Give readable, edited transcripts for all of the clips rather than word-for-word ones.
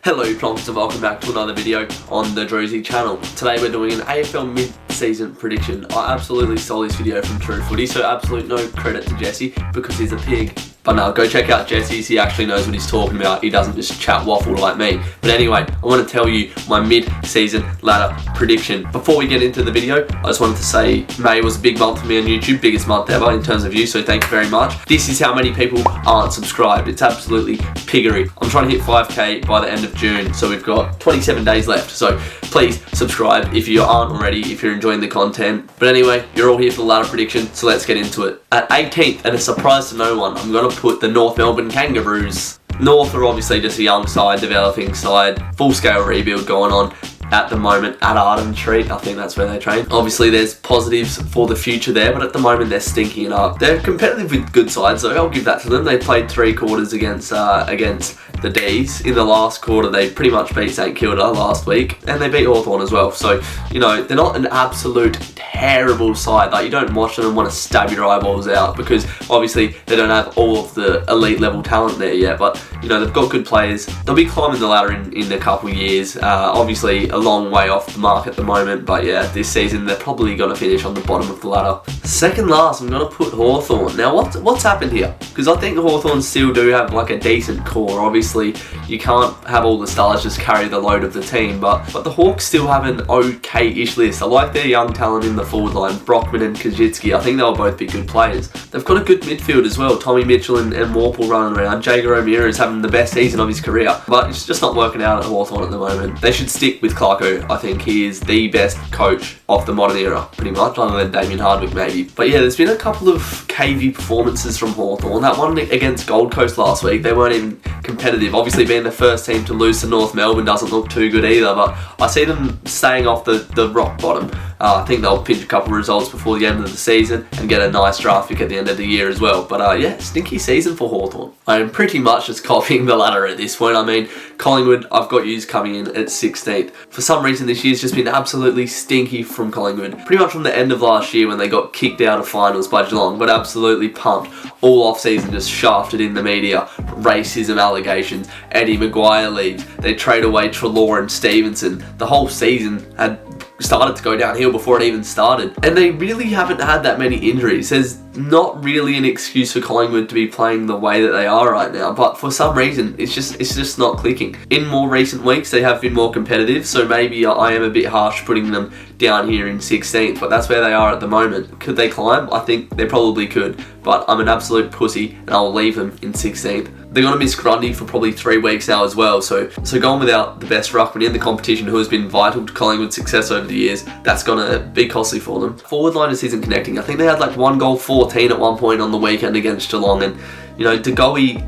Hello plonks and welcome back to another video on the Drewzy channel. Today we're doing an AFL mid-season prediction. I absolutely stole this video from True Footy, so absolute no credit to Jesse because he's a pig. But no, go check out Jesse's, he actually knows what he's talking about. He doesn't just chat waffle like me. But anyway, I want to tell you my mid-season ladder prediction. Before we get into the video, I just wanted to say May was a big month for me on YouTube, biggest month ever in terms of views, so thank you very much. This is how many people aren't subscribed. It's absolutely piggery. I'm trying to hit 5k by the end of June, so we've got 27 days left. So please subscribe if you aren't already, if you're enjoying the content. But anyway, you're all here for the ladder prediction, so let's get into it. At 18th, and a surprise to no one, I'm going to put the North Melbourne Kangaroos. North are obviously just a young side, developing side, full-scale rebuild going on at the moment at Arden Street. I think that's where they train. Obviously there's positives for the future there, but at the moment they're stinking it up. They're competitive with good sides, so I'll give that to them. They played 3 quarters against the D's. In the last quarter they pretty much beat St Kilda last week, and they beat Hawthorn as well. So, you know, they're not an absolute terrible side. Like, you don't watch them and want to stab your eyeballs out because obviously they don't have all of the elite level talent there yet, but you know, they've got good players. They'll be climbing the ladder in a couple of years. Obviously a long way off the mark at the moment, but yeah, this season they're probably going to finish on the bottom of the ladder. Second last, I'm going to put Hawthorn. Now what's happened here? Because I think Hawthorn still do have like a decent core. Obviously you can't have all the stars just carry the load of the team, but the Hawks still have an okay-ish list. I like their young talent in the forward line, Brockman and Kajitsky. I think they'll both be good players. They've got a good midfield as well. Tommy Mitchell and Warple running around. Jager O'Meara is having the best season of his career, but it's just not working out at Hawthorn at the moment. They should stick with Clarko. I think he is the best coach of the modern era, pretty much, other than Damien Hardwick maybe. But yeah, there's been a couple of KV performances from Hawthorn. That one against Gold Coast last week, they weren't even competitive. Obviously being the first team to lose to North Melbourne doesn't look too good either, but I see them staying off the rock bottom. I think they'll pinch a couple of results before the end of the season and get a nice draft pick at the end of the year as well. But yeah, stinky season for Hawthorn. I am pretty much just copying the ladder at this point. I mean, Collingwood, I've got yous coming in at 16th. For some reason this year's just been absolutely stinky from Collingwood. Pretty much from the end of last year when they got kicked out of finals by Geelong, got absolutely pumped. All off season just shafted in the media. Racism allegations, Eddie Maguire leaves, they trade away Treloar and Stevenson. The whole season had started to go downhill before it even started, and they really haven't had that many injuries. There's not really an excuse for Collingwood to be playing the way that they are right now, but for some reason it's just not clicking. In more recent weeks they have been more competitive, so maybe I am a bit harsh putting them down here in 16th, but that's where they are at the moment. Could they climb? I think they probably could, but I'm an absolute pussy and I'll leave them in 16th. They're going to miss Grundy for probably 3 weeks now as well, so going without the best ruckman in the competition who has been vital to Collingwood's success over the years, that's going to be costly for them. Forward line just isn't connecting. I think they had like 1 goal 14 at one point on the weekend against Geelong, and you know, DeGoey,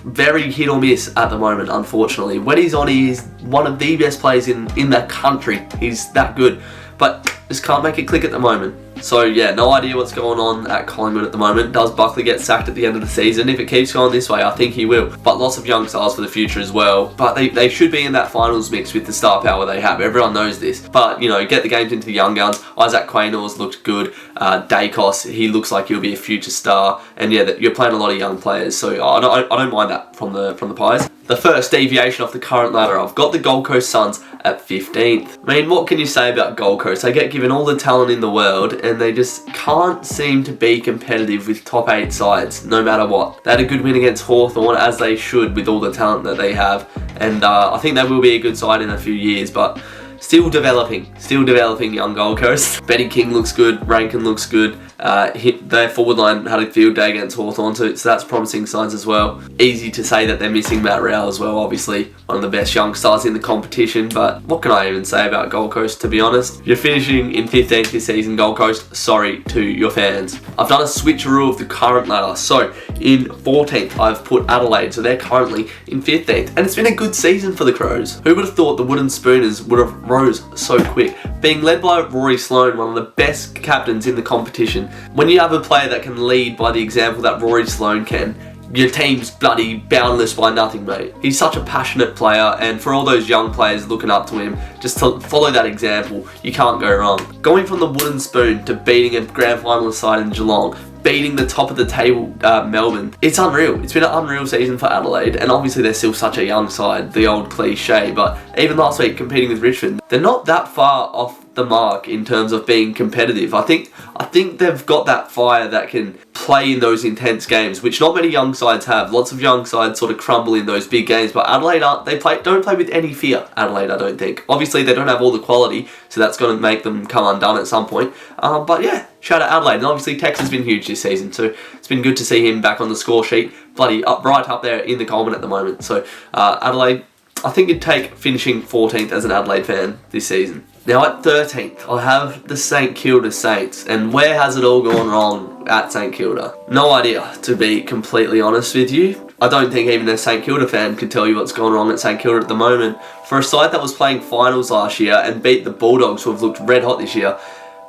very hit or miss at the moment, unfortunately. When he's on, he is one of the best players in the country. He's that good, but just can't make it click at the moment. So yeah, no idea what's going on at Collingwood at the moment. Does Buckley get sacked at the end of the season? If it keeps going this way, I think he will. But lots of young stars for the future as well. But they should be in that finals mix with the star power they have. Everyone knows this. But, you know, get the games into the young guns. Isaac Quaynors looked good. Dacos, he looks like he'll be a future star. And yeah, you're playing a lot of young players. So I don't mind that from the Pies. The first deviation off the current ladder, I've got the Gold Coast Suns at 15th. I mean, what can you say about Gold Coast? They get given all the talent in the world and they just can't seem to be competitive with top 8 sides, no matter what. They had a good win against Hawthorn, as they should with all the talent that they have. And I think they will be a good side in a few years, but still developing young Gold Coast. Benny King looks good, Rankin looks good. Their forward line had a field day against Hawthorn, so that's promising signs as well. Easy to say that they're missing Matt Rowell as well, obviously one of the best young stars in the competition, but what can I even say about Gold Coast, to be honest? You're finishing in 15th this season, Gold Coast. Sorry to your fans. I've done a switcheroo of the current ladder, so in 14th I've put Adelaide, so they're currently in 15th, and it's been a good season for the Crows. Who would have thought the Wooden Spooners would have rose so quick? Being led by Rory Sloane, one of the best captains in the competition. When you have a player that can lead by the example that Rory Sloane can, your team's bloody boundless by nothing, mate. He's such a passionate player, and for all those young players looking up to him, just to follow that example, you can't go wrong. Going from the wooden spoon to beating a grand finalist side in Geelong, beating the top of the table Melbourne. It's unreal. It's been an unreal season for Adelaide, and obviously they're still such a young side, the old cliche, but even last week competing with Richmond, they're not that far off the mark in terms of being competitive. I think they've got that fire that can play in those intense games, which not many young sides have. Lots of young sides sort of crumble in those big games, but Adelaide don't play with any fear. Adelaide, I don't think. Obviously, they don't have all the quality, so that's going to make them come undone at some point. But yeah, shout out Adelaide. And obviously, Tex has been huge this season, so it's been good to see him back on the score sheet. Bloody right up there in the Coleman at the moment. So Adelaide, I think you'd take finishing 14th as an Adelaide fan this season. Now at 13th, I have the St Kilda Saints, and where has it all gone wrong at St Kilda? No idea, to be completely honest with you. I don't think even a St Kilda fan could tell you what's going wrong at St Kilda at the moment. For a side that was playing finals last year and beat the Bulldogs, who have looked red hot this year,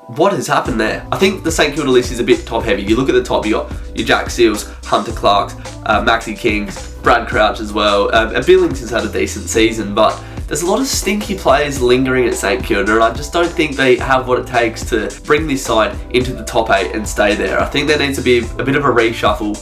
what has happened there? I think the St Kilda list is a bit top heavy. You look at the top, you got your Jack Seals, Hunter Clarks, Maxi Kings, Brad Crouch as well. Billington's had a decent season, but there's a lot of stinky players lingering at St Kilda, and I just don't think they have what it takes to bring this side into the top 8 and stay there. I think there needs to be a bit of a reshuffle,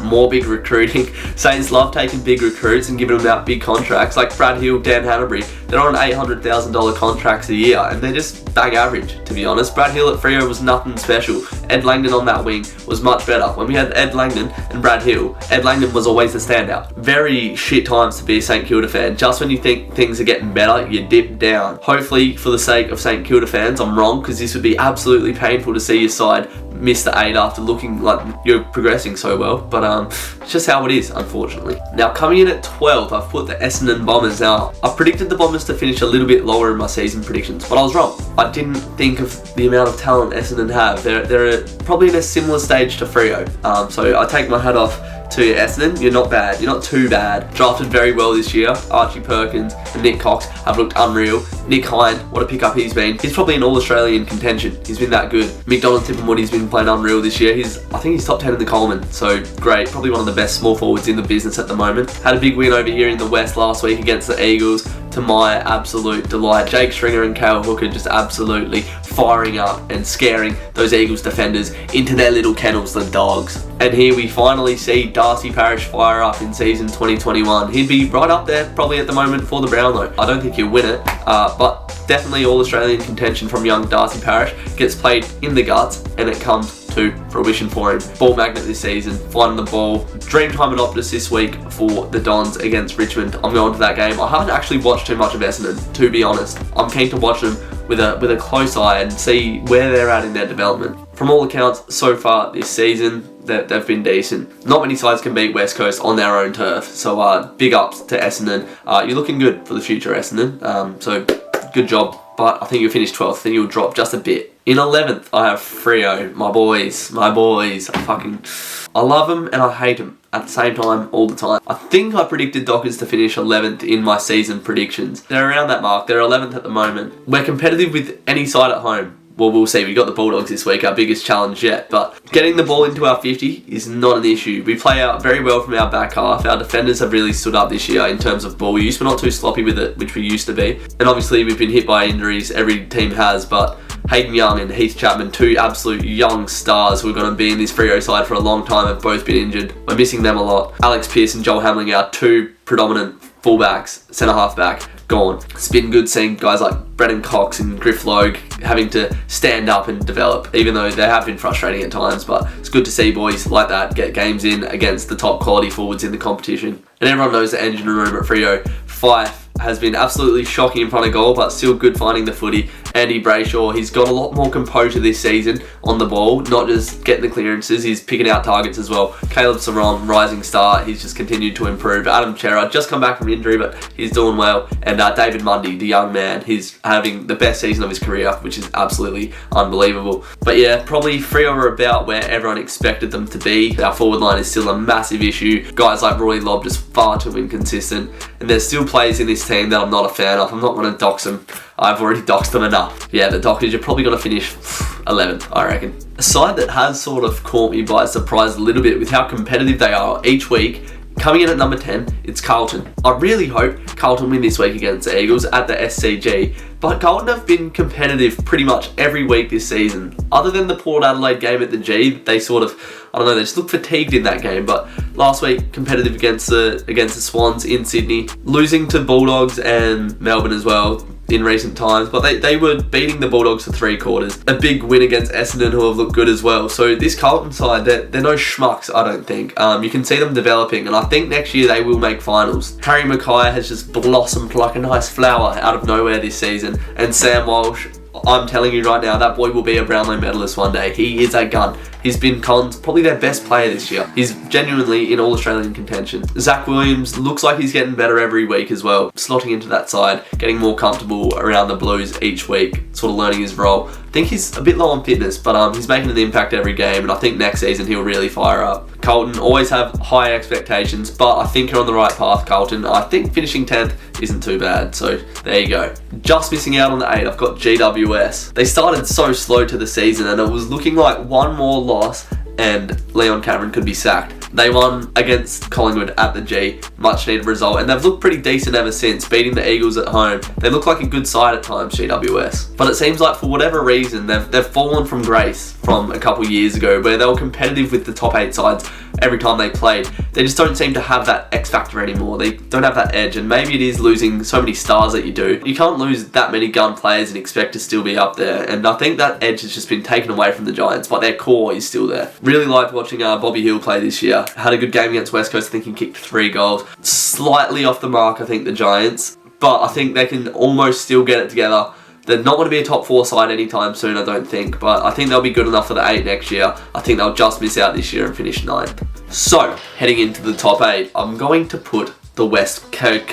more big recruiting. Saints love taking big recruits and giving them out big contracts, like Brad Hill, Dan Hanbury. They're on $800,000 contracts a year, and they're just bang average, to be honest. Brad Hill at Freo was nothing special. Ed Langdon on that wing was much better. When we had Ed Langdon and Brad Hill, Ed Langdon was always the standout. Very shit times to be a St Kilda fan. Just when you think things are getting better, you dip down. Hopefully, for the sake of St Kilda fans, I'm wrong, because this would be absolutely painful to see your side miss the 8 after looking like you're progressing so well, but it's just how it is, unfortunately. Now coming in at 12th, I've put the Essendon Bombers. Now I predicted the Bombers to finish a little bit lower in my season predictions, but I was wrong. I didn't think of the amount of talent Essendon have. They're probably in a similar stage to Freo, so I take my hat off to Essendon. You're not bad, you're not too bad. Drafted very well this year. Archie Perkins and Nick Cox have looked unreal. Nick Hind, what a pickup he's been. He's probably an All-Australian contention. He's been that good. McDonald Tipperwood, he's been playing unreal this year. I think he's top 10 in the Coleman, so great. Probably one of the best small forwards in the business at the moment. Had a big win over here in the West last week against the Eagles, to my absolute delight. Jake Stringer and Cale Hooker just absolutely firing up and scaring those Eagles defenders into their little kennels, the Dogs. And here we finally see Darcy Parish fire up in season 2021. He'd be right up there probably at the moment for the brownlow. I don't think he'll win it, but definitely All-Australian contention from young Darcy Parish. Gets played in the guts, and it comes to fruition for him. Ball magnet this season, finding the ball. Dreamtime at Optus this week for the Dons against Richmond. I'm going to that game. I haven't actually watched too much of Essendon, to be honest. I'm keen to watch them with a close eye and see where they're at in their development. From all accounts, so far this season, they've been decent. Not many sides can beat West Coast on their own turf, so big ups to Essendon. You're looking good for the future, Essendon, so good job. But I think you'll finish 12th, then you'll drop just a bit. In 11th, I have Freo, my boys. I love them and I hate them at the same time, all the time. I think I predicted Dockers to finish 11th in my season predictions. They're around that mark. They're 11th at the moment. We're competitive with any side at home. Well, we'll see. We got the Bulldogs this week, our biggest challenge yet. But getting the ball into our 50 is not an issue. We play out very well from our back half. Our defenders have really stood up this year in terms of ball use. We're not too sloppy with it, which we used to be. And obviously, we've been hit by injuries. Every team has, but Hayden Young and Heath Chapman, two absolute young stars who are going to be in this Freo side for a long time, have both been injured. We're missing them a lot. Alex Pearce and Joel Hamling, our two predominant fullbacks, centre half back, gone. It's been good seeing guys like Brennan Cox and Griff Logue having to stand up and develop, even though they have been frustrating at times, but it's good to see boys like that get games in against the top quality forwards in the competition. And everyone knows the engine room at Freo. Fife has been absolutely shocking in front of goal, but still good finding the footy. Andy Brayshaw, he's got a lot more composure this season on the ball, not just getting the clearances, he's picking out targets as well. Caleb Saron, rising star, he's just continued to improve. Adam Chera, just come back from injury, but he's doing well. And David Mundy, the young man, he's having the best season of his career, which is absolutely unbelievable. But yeah, probably Freo are about where everyone expected them to be. Our forward line is still a massive issue. Guys like Roy Lobb just far too inconsistent. And there's still players in this team that I'm not a fan of. I'm not going to dox them. I've already doxed them enough. Yeah, the Dockers, you're probably going to finish 11th, I reckon. A side that has sort of caught me by surprise a little bit with how competitive they are each week Coming in at number 10, it's Carlton. I really hope Carlton win this week against the Eagles at the SCG, but Carlton have been competitive pretty much every week this season. Other than the Port Adelaide game at the G, they sort of, I don't know, they just look fatigued in that game, but last week, competitive against the Swans in Sydney, losing to Bulldogs and Melbourne as well in recent times, but they were beating the Bulldogs for 3 quarters. A big win against Essendon, who have looked good as well. So this Carlton side, they're no schmucks, I don't think. You can see them developing, and I think next year they will make finals. Harry Mackay has just blossomed like a nice flower out of nowhere this season, and Sam Walsh, I'm telling you right now, that boy will be a Brownlow medalist one day. He is a gun. He's been Collins probably their best player this year. He's genuinely in All-Australian contention. Zach Williams looks like he's getting better every week as well, slotting into that side, getting more comfortable around the Blues each week, sort of learning his role. I think he's a bit low on fitness, but he's making an impact every game, and I think next season he'll really fire up. Carlton always have high expectations, but I think you're on the right path, Carlton. I think finishing 10th isn't too bad, so there you go. Just missing out on the 8, I've got GWS. They started so slow to the season, and it was looking like one more loss and Leon Cameron could be sacked. They won against Collingwood at the G, much needed result, and they've looked pretty decent ever since, beating the Eagles at home. They look like a good side at times, GWS. But it seems like for whatever reason, they've fallen from grace from a couple years ago, where they were competitive with the top 8 sides every time they played. They just don't seem to have that X factor anymore. They don't have that edge, and maybe it is losing so many stars that you do. You can't lose that many gun players and expect to still be up there, and I think that edge has just been taken away from the Giants, but their core is still there. Really liked watching Bobby Hill play this year. Had a good game against West Coast. I think he kicked 3 goals. Slightly off the mark, I think, the Giants, but I think they can almost still get it together. They're not going to be a top 4 side anytime soon, I don't think, but I think they'll be good enough for the 8 next year. I think they'll just miss out this year and finish 9th. So, heading into the top 8, I'm going to put the West Coast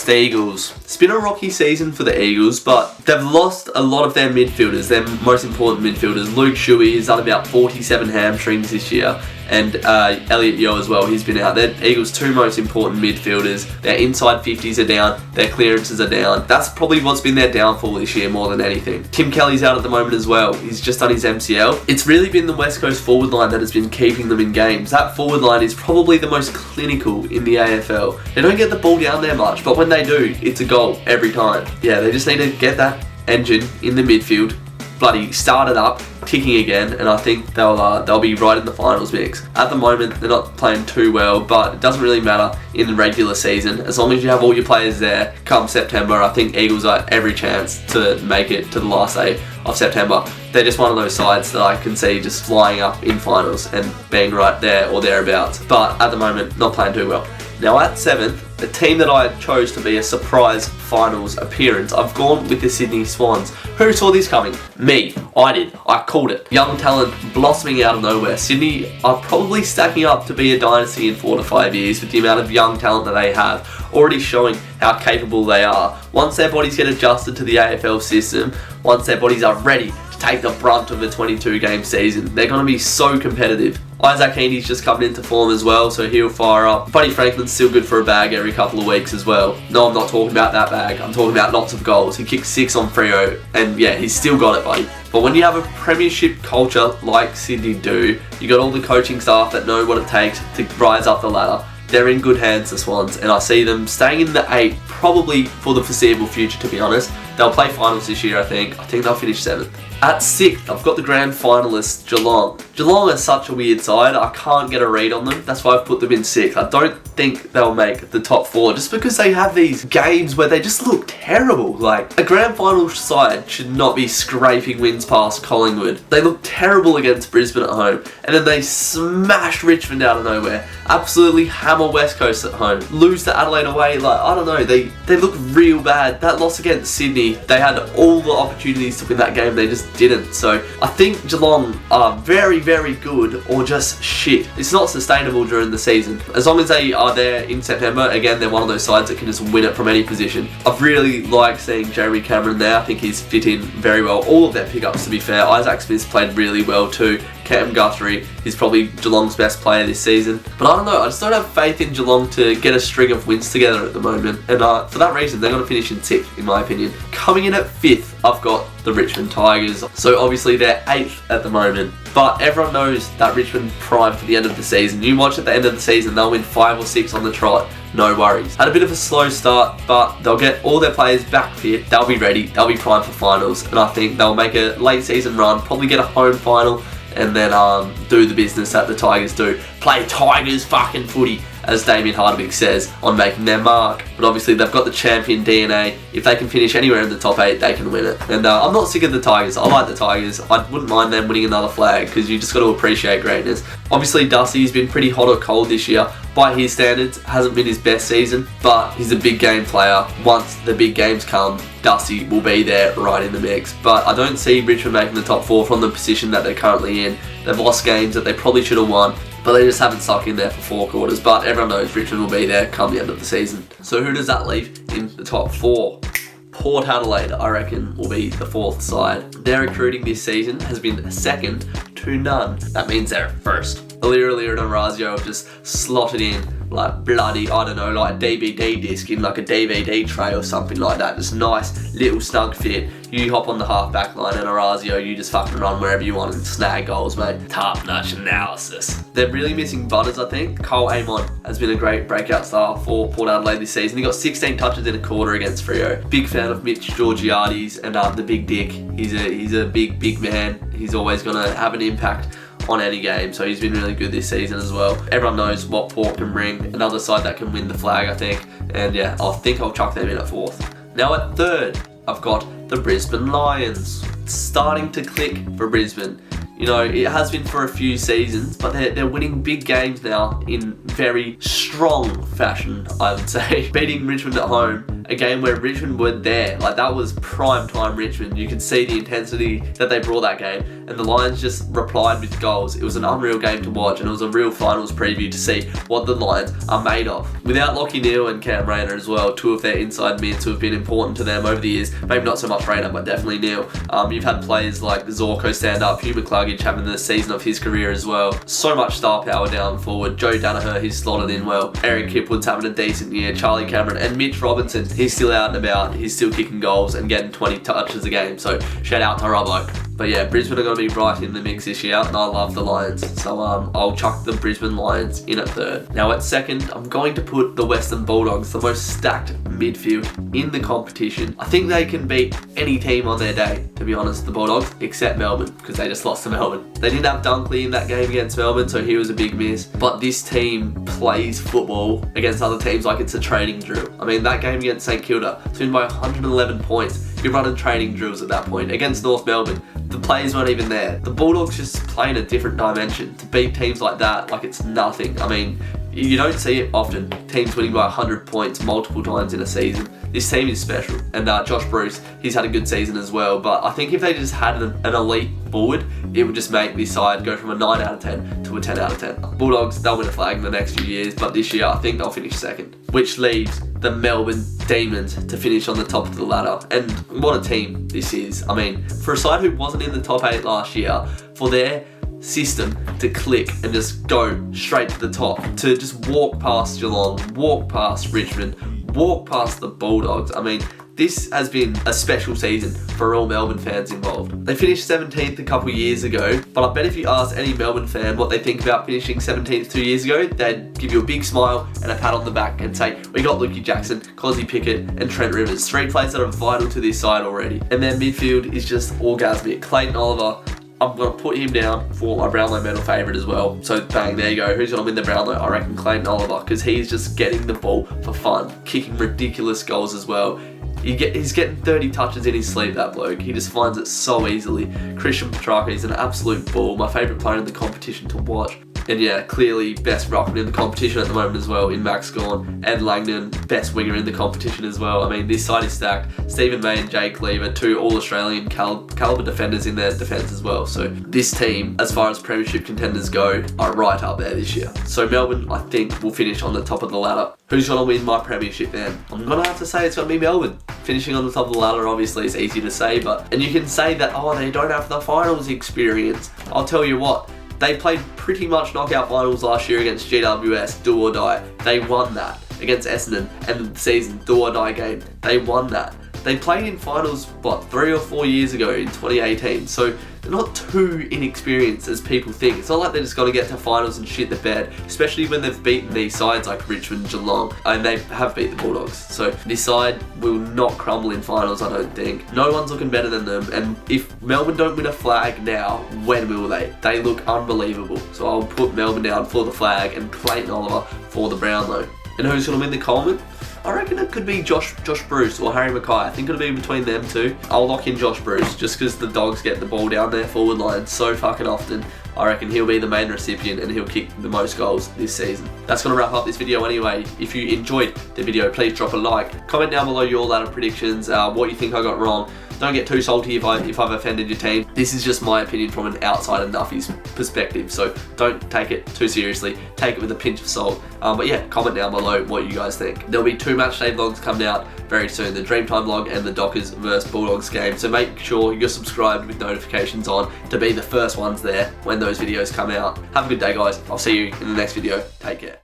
Eagles. It's been a rocky season for the Eagles, but they've lost a lot of their midfielders, their most important midfielders. Luke Shuey has done about 47 hamstrings this year, and Elliot Yeo as well, he's been out. They're Eagles' 2 most important midfielders. Their inside 50s are down, their clearances are down. That's probably what's been their downfall this year more than anything. Tim Kelly's out at the moment as well. He's just done his MCL. It's really been the West Coast forward line that has been keeping them in games. That forward line is probably the most clinical in the AFL. They don't get the ball down there much, but when they do, it's a goal every time. Yeah, they just need to get that engine in the midfield, bloody start it up, kicking again, and I think they'll be right in the finals mix. At the moment, they're not playing too well, but it doesn't really matter in the regular season. As long as you have all your players there come September, I think Eagles are every chance to make it to the last day of September. They're just one of those sides that I can see just flying up in finals and being right there or thereabouts, but at the moment, not playing too well. Now at 7th, the team that I chose to be a surprise finals appearance, I've gone with the Sydney Swans. Who saw this coming? Me. I did. I called it. Young talent blossoming out of nowhere. Sydney are probably stacking up to be a dynasty in 4 to 5 years with the amount of young talent that they have, already showing how capable they are. Once their bodies get adjusted to the AFL system, once their bodies are ready to take the brunt of a 22-game season, they're going to be so competitive. Isaac Heaney's just coming into form as well, so he'll fire up. Buddy Franklin's still good for a bag every couple of weeks as well. No, I'm not talking about that bag. I'm talking about lots of goals. He kicked 6 on Freo, and yeah, he's still got it, buddy. But when you have a premiership culture like Sydney do, you got all the coaching staff that know what it takes to rise up the ladder. They're in good hands, the Swans, and I see them staying in the 8 probably for the foreseeable future, to be honest. They'll play finals this year, I think. I think they'll finish 7th. At 6th, I've got the grand finalists, Geelong. Geelong is such a weird side, I can't get a read on them. That's why I've put them in 6th. I don't think they'll make the top 4, just because they have these games where they just look terrible. Like, a grand final side should not be scraping wins past Collingwood. They look terrible against Brisbane at home, and then they smash Richmond out of nowhere. Absolutely hammer West Coast at home. Lose to Adelaide away, like, I don't know, they look real bad. That loss against Sydney, they had all the opportunities to win that game, they just didn't. So I think Geelong are very, very good or just shit. It's not sustainable during the season. As long as they are there in September, again, they're one of those sides that can just win it from any position. I've really liked seeing Jeremy Cameron there. I think he's fit in very well. All of their pickups, to be fair. Isaac Smith's played really well too. Cam Guthrie is probably Geelong's best player this season. But I don't know, I just don't have faith in Geelong to get a string of wins together at the moment. And for that reason, they're going to finish in 6th, in my opinion. Coming in at 5th, I've got the Richmond Tigers. So obviously they're 8th at the moment, but everyone knows that Richmond primed for the end of the season. You watch at the end of the season, they'll win 5 or 6 on the trot. No worries. Had a bit of a slow start, but they'll get all their players back fit. They'll be ready. They'll be primed for finals, and I think they'll make a late season run, probably get a home final, and then do the business that the Tigers do. Play Tigers fucking footy, as Damien Hardwick says, on making their mark. But obviously they've got the champion DNA. If they can finish anywhere in the top 8, they can win it. And I'm not sick of the Tigers. I like the Tigers. I wouldn't mind them winning another flag, because you just got to appreciate greatness. Obviously Dusty's been pretty hot or cold this year. By his standards, hasn't been his best season, but he's a big game player. Once the big games come, Dusty will be there right in the mix. But I don't see Richmond making the top 4 from the position that they're currently in. They've lost games that they probably should have won, but they just haven't stuck in there for 4 quarters. But everyone knows Richmond will be there come the end of the season. So who does that leave in the top 4? Port Adelaide, I reckon, will be the 4th side. Their recruiting this season has been second to none. That means they're first. Literally and Orazio have just slotted in like bloody, I don't know, like a DVD disc in like a DVD tray or something like that. Just nice little snug fit. You hop on the half back line and Orazio, you just fucking run wherever you want and snag goals, mate. Top-notch analysis. They're really missing butters, I think. Cole Amon has been a great breakout star for Port Adelaide this season. He got 16 touches in a quarter against Freo. Big fan of Mitch Georgiades and the Big Dick. He's a big man. He's always going to have an impact on any game, so he's been really good this season as well. Everyone knows what Port can bring. Another side that can win the flag, I think. And yeah, I think I'll chuck them in at 4th. Now at 3rd, I've got the Brisbane Lions. It's starting to click for Brisbane. You know, it has been for a few seasons, but they're winning big games now in very strong fashion, I would say. Beating Richmond at home, a game where Richmond were there. Like, that was prime time Richmond. You could see the intensity that they brought that game, and the Lions just replied with goals. It was an unreal game to watch, and it was a real finals preview to see what the Lions are made of. Without Lockie Neal and Cam Rayner as well, 2 of their inside mids who have been important to them over the years. Maybe not so much Rayner, but definitely Neal. You've had players like Zorko stand up, Hugh McCluggage having the season of his career as well. So much star power down forward. Joe Danaher, he's slotted in well. Eric Kipwood's having a decent year. Charlie Cameron and Mitch Robinson, he's still out and about. He's still kicking goals and getting 20 touches a game. So shout out to Robbo. But yeah, Brisbane are going to be right in the mix this year, and I love the Lions. So I'll chuck the Brisbane Lions in at 3rd. Now at 2nd, I'm going to put the Western Bulldogs, the most stacked midfield in the competition. I think they can beat any team on their day, to be honest, the Bulldogs, except Melbourne, because they just lost to Melbourne. They didn't have Dunkley in that game against Melbourne, so he was a big miss. But this team plays football against other teams like it's a training drill. I mean, that game against St Kilda, it's win by 111 points. You're running training drills at that point. Against North Melbourne, the players weren't even there. The Bulldogs just play in a different dimension. To beat teams like that, like it's nothing. I mean, you don't see it often. Teams winning by 100 points multiple times in a season. This team is special. And Josh Bruce, he's had a good season as well. But I think if they just had an elite forward, it would just make this side go from a 9 out of 10 to a 10 out of 10. Bulldogs, they'll win a flag in the next few years, but this year I think they'll finish 2nd. Which leaves the Melbourne Demons to finish on the top of the ladder. And what a team this is. I mean, for a side who wasn't in the top 8 last year, for their system to click and just go straight to the top, to just walk past Geelong, walk past Richmond, walk past the Bulldogs. I mean, this has been a special season for all Melbourne fans involved. They finished 17th a couple years ago, but I bet if you ask any Melbourne fan what they think about finishing 17th 2 years ago, they'd give you a big smile and a pat on the back and say, we got Lukey Jackson, Cosy Pickett and Trent Rivers, 3 players that are vital to this side already. And their midfield is just orgasmic. Clayton Oliver, I'm going to put him down for my Brownlow medal favourite as well. So bang, there you go. Who's going to win the Brownlow? I reckon Clayton Oliver, because he's just getting the ball for fun, kicking ridiculous goals as well. He's getting 30 touches in his sleep, that bloke. He just finds it so easily. Christian Petrarca is an absolute ball. My favourite player in the competition to watch. And yeah, clearly best ruckman in the competition at the moment as well in Max Gawn. Ed Langdon, best winger in the competition as well. I mean, this side is stacked. Stephen May and Jake Lever, 2 All-Australian calibre defenders in their defence as well. So this team, as far as premiership contenders go, are right up there this year. So Melbourne, I think, will finish on the top of the ladder. Who's going to win my premiership then? I'm going to have to say it's going to be Melbourne. Finishing on the top of the ladder, obviously, is easy to say, and you can say that, oh, they don't have the finals experience. I'll tell you what, they played pretty much knockout finals last year against GWS, do or die. They won that against Essendon, end of the season, do or die game. They won that. They played in finals, 3 or 4 years ago in 2018, so they're not too inexperienced as people think. It's not like they're just going to get to finals and shit the bed, especially when they've beaten these sides like Richmond, Geelong, and they have beat the Bulldogs. So this side will not crumble in finals, I don't think. No one's looking better than them, and if Melbourne don't win a flag now, when will they? They look unbelievable. So I'll put Melbourne down for the flag and Clayton Oliver for the brownlow. And who's going to win the Coleman? I reckon it could be Josh Bruce or Harry Mackay. I think it'll be between them two. I'll lock in Josh Bruce just because the Dogs get the ball down their forward line so fucking often. I reckon he'll be the main recipient and he'll kick the most goals this season. That's going to wrap up this video anyway. If you enjoyed the video, please drop a like. Comment down below your ladder predictions, what you think I got wrong. Don't get too salty if I've offended your team. This is just my opinion from an outsider Nuffy's perspective, so don't take it too seriously. Take it with a pinch of salt. But yeah, comment down below what you guys think. There'll be 2 matchday vlogs coming out very soon, the Dreamtime vlog and the Dockers vs Bulldogs game. So make sure you're subscribed with notifications on to be the first ones there when those videos come out. Have a good day, guys. I'll see you in the next video. Take care.